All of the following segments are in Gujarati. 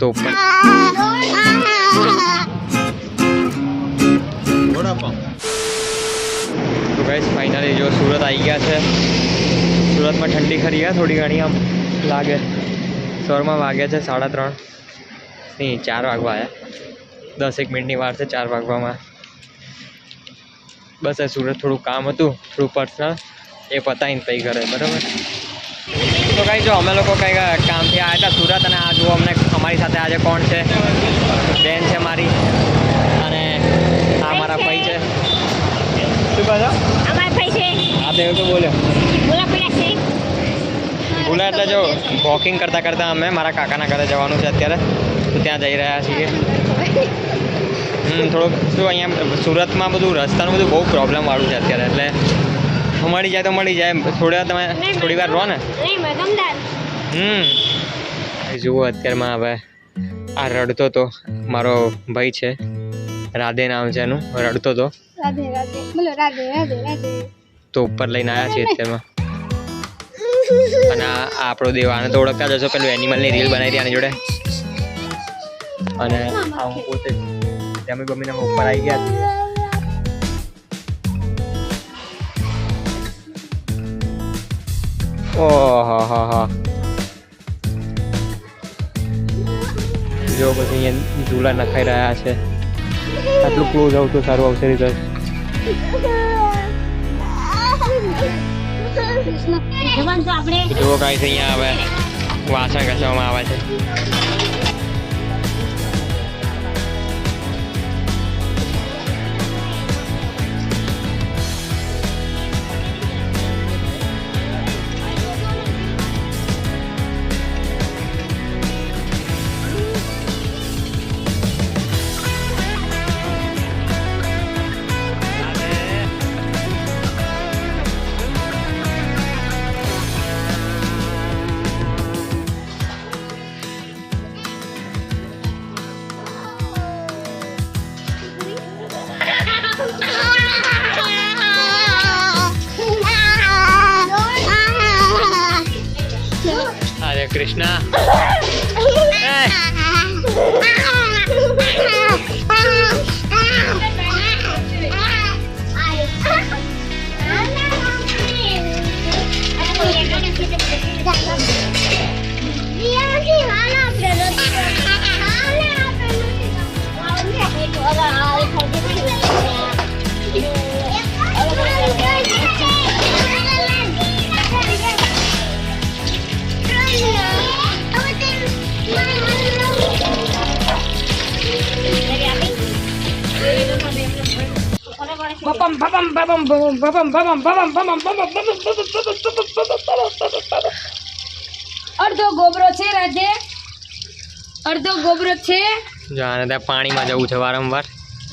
તો ગાઈસ ફાઇનલી જો સુરત આવી ગયા છે. સુરતમાં ઠંડી ખરી ગયા થોડી ઘણી આમ લાગે. સવારમાં વાગ્યા છે 3:30 નહીં 4 વાગવા આવ્યા. 10 મિનિટની વાર છે 4 વાગવામાં. બસ આ સુરત થોડું કામ હતું થોડું પર્સનલ એ પતાવીને પછી ઘરે બરાબર. તો કાંઈ જો અમે લોકો કંઈ કામથી આવ્યા હતા સુરત અને આ જુઓ અમને અમારી સાથે આજે કોણ છે બેન છે મારી અને આ મારા ભાઈ છે. શું કહો છો? અમારા ભાઈ છે. હા તો એવું તો બોલ્યો બોલા એટલે જો વોકિંગ કરતાં કરતાં અમે મારા કાકાના ઘરે જવાનું છે અત્યારે તો ત્યાં જઈ રહ્યા છીએ. થોડુંક શું અહીંયા સુરતમાં બધું રસ્તાનું બધું બહુ પ્રોબ્લેમવાળું છે અત્યારે એટલે મળી જાય તો મળી જાય તમે થોડી વાર રહો ને. જુઓ અત્યારમાં હવે આ રડતો તો મારો ભાઈ છે રાધે નામ છે એનું રડતો તો તો ઉપર લઈને આવ્યા છીએ અત્યારમાં. અને આ આપણો દેવ આને તો ઓળખતા જશો પેલું એનિમલની રીલ બનાવી હતી આની જોડે. અને આ હું પોતે જમી બમીને ઉપર આવી ગયા છીએ. ઓહો હા હા જો પછી અહીંયા ઝૂલા નખાઈ રહ્યા છે. આટલું ક્લોઝ આવતું સારું આવશે રીતે. જુઓ કાંઈ અહીંયા હવે વાસણ ઘસવામાં આવે છે. હરે કૃષ્ણ. અડધો ગોબરો છે રાજે અડધો ગોબરો છે. જો આને ત્યાં પાણીમાં જવું છે વારંવાર.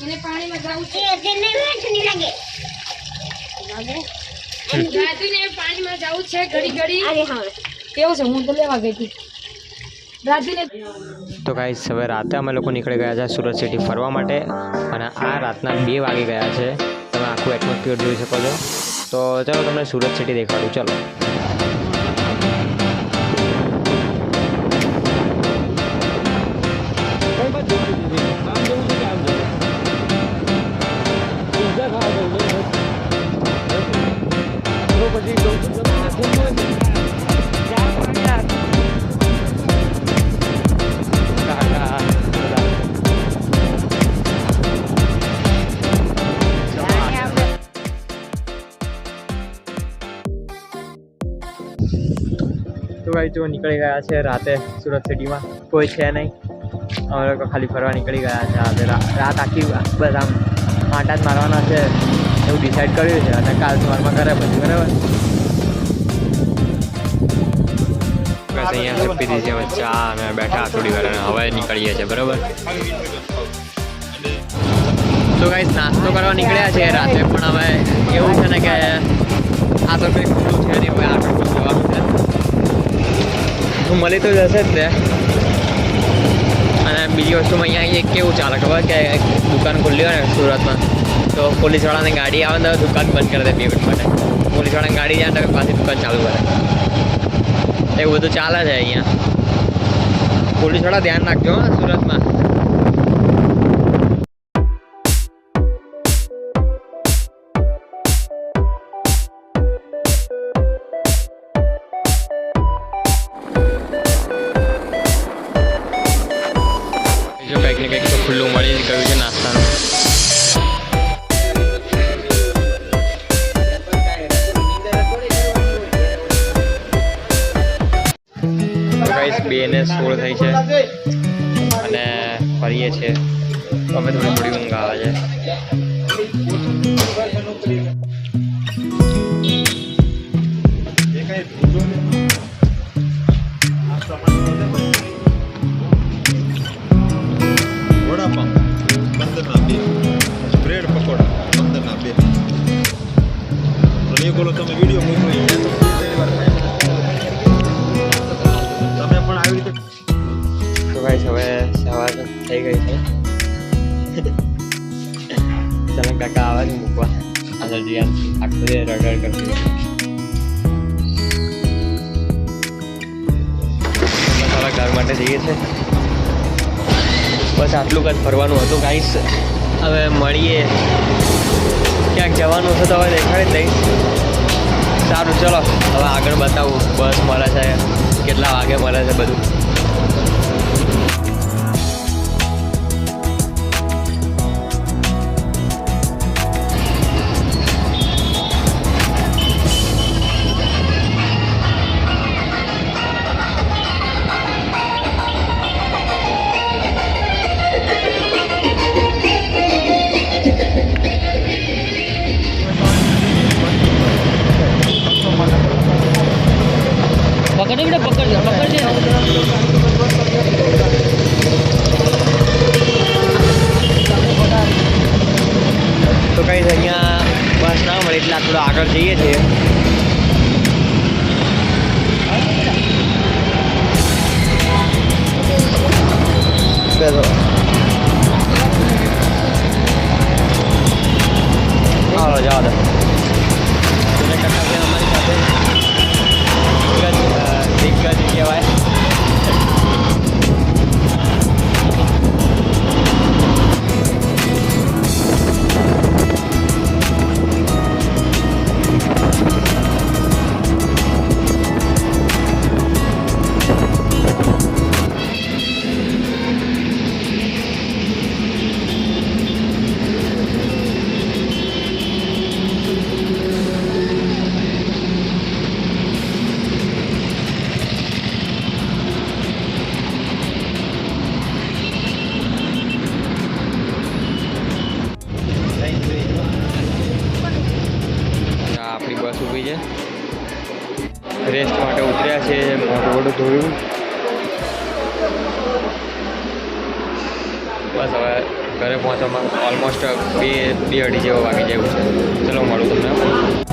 એને પાણીમાં જવું છે એને ઠંડી લાગે રાજુને પાણીમાં જવું છે ઘડી ઘડી. કેવું છે હું તો લેવા ગઈ હતી રાજુને. તો ગાઈસ હવે રાતે અમે લોકો નીકળી ગયા છે સુરત સિટી ફરવા માટે અને આ રાતના 2 વાગી ગયા છે. તમે આખું એટમોસ્ફિયર જોઈ શકો છો. તો ચાલો તમને સુરત સિટી દેખાડું. ચલો તો ભાઈ જો નીકળી ગયા છે રાતે સુરત સિટીમાં કોઈ છે નહીં. અમે લોકો ખાલી ફરવા નીકળી ગયા છે. આજે રાત આખી બસ આમ આંટા જ મારવાના છે એવું ડિસાઈડ કર્યું છે અને કાલ સવારમાં કરે પછી બરાબર. બસ અહીંયા પીધી છે ચા અને બેઠા થોડી વાર અને હવે નીકળીએ છીએ બરાબર. તો ગાઈસ નાસ્તો કરવા નીકળ્યા છે રાતે પણ હવે એવું છે ને કે આ તો કંઈ ખુલ્લું છે નહીં ભાઈ આગળ કોઈ જવાનું છે મળી તો જશે જ ને. અને બીજી વસ્તુમાં અહીંયા એક કેવું ચાલે ખબર કે દુકાન ખુલ્લી હોય ને સુરતમાં તો પોલીસવાળાની ગાડી આવે ને દુકાન બંધ કરી દે 2 મિનિટ માટે. પોલીસવાળાની ગાડી જાય ને પાછી દુકાન ચાલુ કરે એવું બધું ચાલે છે અહીંયા. પોલીસ વાળા ધ્યાન રાખજો હા સુરતમાં. જો કંઈક ને કંઈક તો ખુલ્લું મળી જ ગયું છે નાસ્તાનું. ગાઈસ 2:16 થઈ છે અને ફરીએ છીએ. હવે થોડી ઊંઘ આવે છે. વડાપાઉં 15ના 2, બ્રેડ પકોડા 15ના 2. તો એ બોલો તમે વિડીયો મૂક્યો તમે પણ આવી રીતે. તો ગાઈસ હવે સવાર થઈ ગઈ છે. ચાલો કાકા આવે છે મૂકવા. આગળ જીયાન આખો દે રડર કરતી મારા ઘર માટે જઈએ છે. બસ આટલું જ ફરવાનું હતું ગાઈસ. હવે મળીએ. ક્યાંક જવાનું છે તો હવે દેખાડી જ નહીં. સારું ચલો હવે આગળ બતાવું બસ મળે છે કેટલા વાગે મળે છે બધું. તો કઈ અહીંયા બસ ના મળે એટલે થોડું આગળ જઈએ છીએ. હાલો જવા દો. અમારી સાથે દિગ્ગજ કહેવાય. આપણી બસ ઊભી છે. રેસ્ટ માટે ઉતર્યા છે. મોટું મોટું ધોયું. બસ હવે ઘરે પહોંચવામાં ઓલમોસ્ટ 2-2:30 જેવો વાગી જાય છે. ચલો મળું તમને.